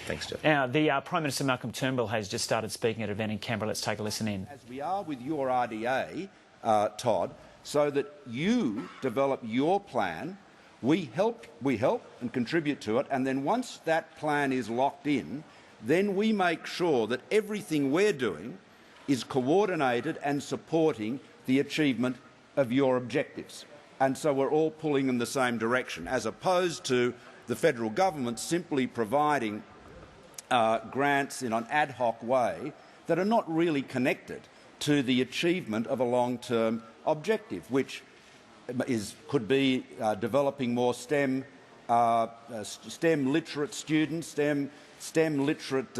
Thanks, Jeff. Now, the Prime Minister Malcolm Turnbull has just started speaking at an event in Canberra. Let's take a listen in. As we are with your RDA, Todd, so that you develop your plan, we help and contribute to it, and then once that plan is locked in, then we make sure that everything we're doing is coordinated and supporting the achievement of your objectives. And so we're all pulling in the same direction, as opposed to the federal government simply providing grants in an ad hoc way that are not really connected to the achievement of a long-term objective, which could be developing more STEM literate students, STEM literate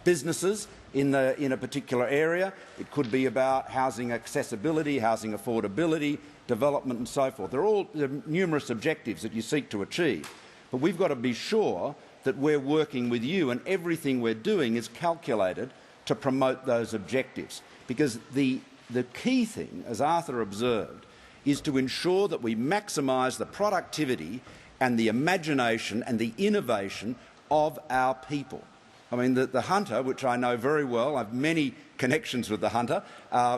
businesses in a particular area. It could be about housing accessibility, housing affordability, development and so forth. There are numerous objectives that you seek to achieve, but we've got to be sure that we're working with you and everything we're doing is calculated to promote those objectives. Because the key thing, as Arthur observed, is to ensure that we maximise the productivity and the imagination and the innovation of our people. I mean, the Hunter, which I know very well, I have many connections with the Hunter,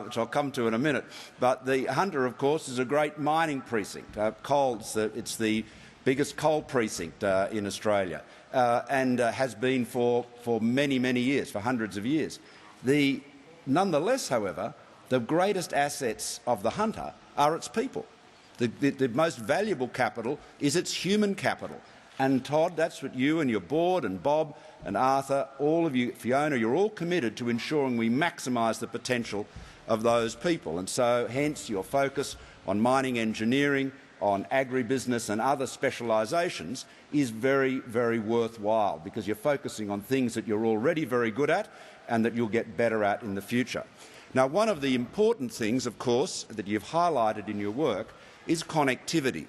which I'll come to in a minute, but the Hunter, of course, is a great mining precinct. It's the biggest coal precinct in Australia and has been for many, many years, for hundreds of years. Nonetheless, however, the greatest assets of the Hunter are its people. The most valuable capital is its human capital. And Todd, that's what you and your board and Bob and Arthur, all of you, Fiona, you're all committed to ensuring we maximise the potential of those people. And so, hence, your focus on mining engineering, on agribusiness and other specialisations is very, very worthwhile, because you're focusing on things that you're already very good at and that you'll get better at in the future. Now, one of the important things, of course, that you've highlighted in your work is connectivity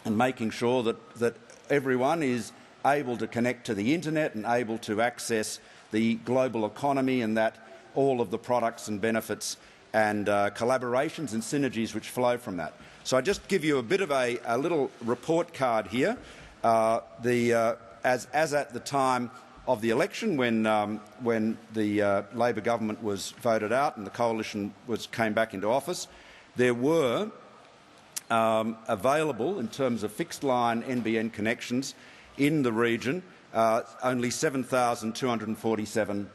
and making sure that everyone is able to connect to the internet and able to access the global economy, and that all of the products and benefits and collaborations and synergies which flow from that. So I just give you a bit of a little report card here. As at the time of the election, when the Labor government was voted out and the coalition came back into office, there were available, in terms of fixed line NBN connections in the region, only 7,247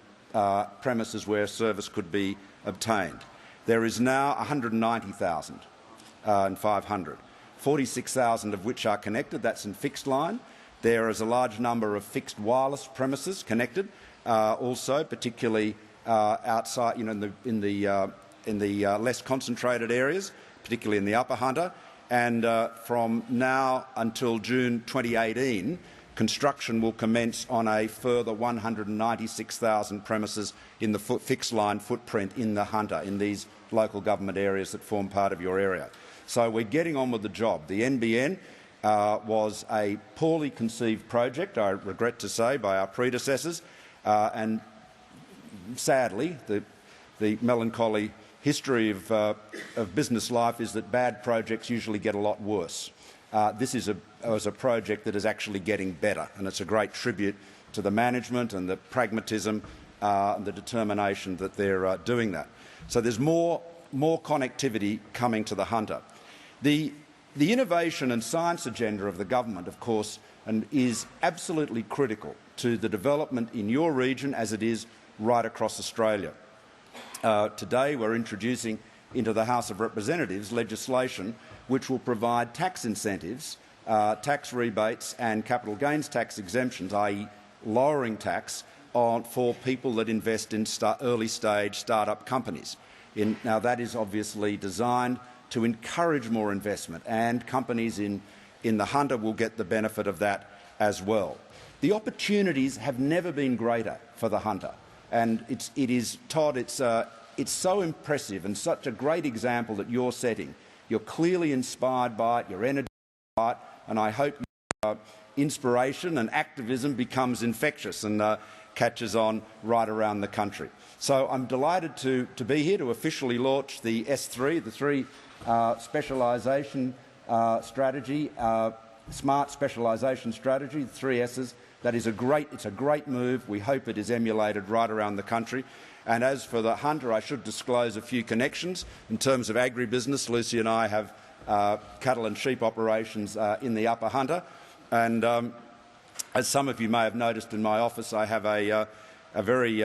premises where service could be obtained. There is now 190,500, 46,000 of which are connected. That's in fixed line. There is a large number of fixed wireless premises connected, also, particularly outside, in the less concentrated areas, particularly in the Upper Hunter. And from now until June 2018, construction will commence on a further 196,000 premises in the fixed line footprint in the Hunter, in these local government areas that form part of your area. So we're getting on with the job. The NBN was a poorly conceived project, I regret to say, by our predecessors, and sadly the melancholy history of business life is that bad projects usually get a lot worse. This was a project that is actually getting better, and it's a great tribute to the management and the pragmatism and the determination that they're doing that. So there's more connectivity coming to the Hunter. The innovation and science agenda of the government, of course, is absolutely critical to the development in your region, as it is right across Australia. Today we're introducing into the House of Representatives legislation which will provide tax incentives, tax rebates and capital gains tax exemptions, i.e. lowering tax for people that invest in early-stage start-up companies. Now, that is obviously designed to encourage more investment, and companies in the Hunter will get the benefit of that as well. The opportunities have never been greater for the Hunter. And Todd, it's so impressive and such a great example that you're setting. You're clearly inspired by it, you're energized by it, and I hope inspiration and activism becomes infectious and catches on right around the country. So I'm delighted to be here to officially launch the S3, the Specialisation Strategy, Smart Specialisation Strategy, 3 S's. That is it's a great move. We hope it is emulated right around the country. And as for the Hunter, I should disclose a few connections. In terms of agribusiness, Lucy and I have cattle and sheep operations in the Upper Hunter. And as some of you may have noticed in my office, I have a very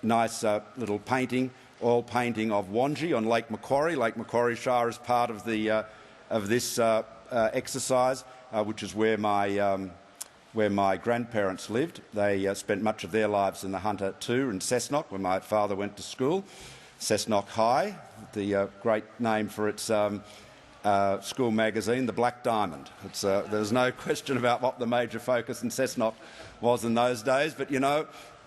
nice little painting, oil painting of Wangi on Lake Macquarie. Lake Macquarie Shire is part of this exercise, which is where my grandparents lived. They spent much of their lives in the Hunter too, in Cessnock, where my father went to school. Cessnock High, the great name for its school magazine, The Black Diamond. There's no question about what the major focus in Cessnock was in those days, but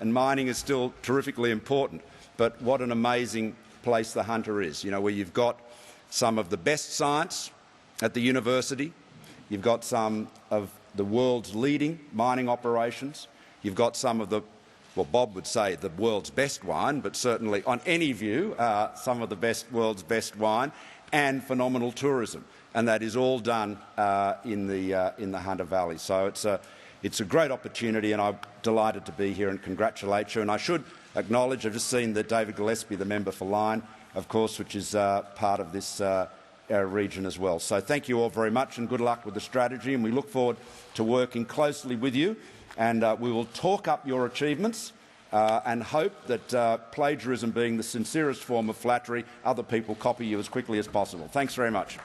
and mining is still terrifically important. But what an amazing place the Hunter is, where you've got some of the best science at the university, you've got some of the world's leading mining operations, you've got some of the, well, Bob would say the world's best wine, but certainly on any view, some of the world's best wine, and phenomenal tourism, and that is all done in the Hunter Valley. So it's a great opportunity, and I'm delighted to be here and congratulate you. And I should acknowledge, I've just seen that David Gillespie, the member for Lyne, of course, which is part of this region as well. So thank you all very much, and good luck with the strategy. And we look forward to working closely with you, and we will talk up your achievements and hope that plagiarism being the sincerest form of flattery, other people copy you as quickly as possible. Thanks very much.